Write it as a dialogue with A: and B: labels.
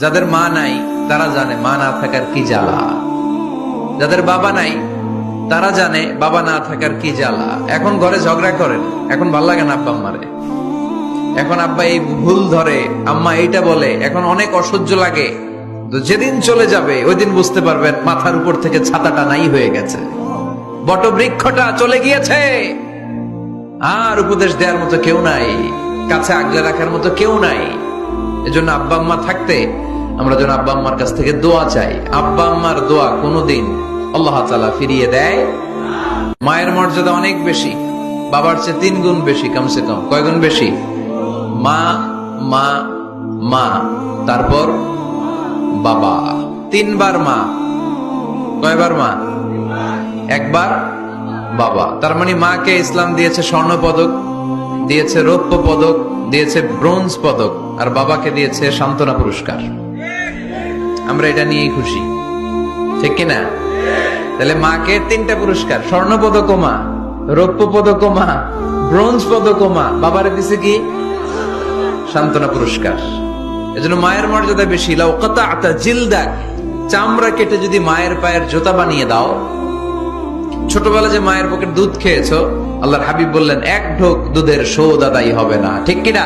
A: যাদের মা নাই তারা জানে মা না থাকার কি জ্বালা, যাদের বাবা নাই তারা জানে বাবা না থাকার কি জ্বালা। এখন ঘরে ঝগড়া করেন, এখন ভাল লাগে না আব্বা আম্মারে, এখন আব্বা এই ভুল ধরে, আম্মা এইটা বলে, এখন অনেক অসহ্য লাগে। তো যেদিন চলে যাবে ওই দিন বুঝতে পারবেন মাথার উপর থেকে ছাতাটা নাই হয়ে গেছে, বটবৃক্ষটা চলে গিয়েছে, আর উপদেশ দেওয়ার মতো কেউ নাই, কাছে আগলে রাখার মতো কেউ নাই। এজন্য আব্বা আম্মা থাকতে আমরা যেন আব্বা আম্মার কাছ থেকে দোয়া চাই। আব্বা আম্মার দোয়া কোনোদিন আল্লাহ তাআলা ফিরিয়ে দেয়। মায়ের মর্যাদা অনেক বেশি, বাবার চেয়ে 3 গুণ বেশি, কমসে কম। কয় গুণ বেশি? মা মা মা, তারপর বাবা। 3 বার মা। কয়বার মা? 1 বার বাবা। তার মানে মাকে ইসলাম দিয়েছে স্বর্ণ পদক, দিয়েছে রৌপ্য পদক, দিয়েছে ব্রোঞ্জ পদক, আর বাবাকে দিয়েছে সান্ত্বনা পুরস্কার। আমরা এটা নিয়েই খুশি, ঠিক কিনা? তাহলে মাকে 3টা পুরস্কার, স্বর্ণ পদক মা, রৌপ্য পদক মা, ব্রোঞ্জ পদক মা, বাবারে দিছে কি? সান্ত্বনা পুরস্কার। এজন্য মায়ের মর্যাদা বেশি। লাউ কাতা'তা জিলদাক, চামড়া কেটে যদি মায়ের পায়ের জুতা বানিয়ে দাও। ছোটবেলা যে মায়ের বুকের দুধ খেয়েছো, আল্লাহর হাবিব বললেন 1 ঢোক দুধের শোধ আদায় হবে না, ঠিক কিনা?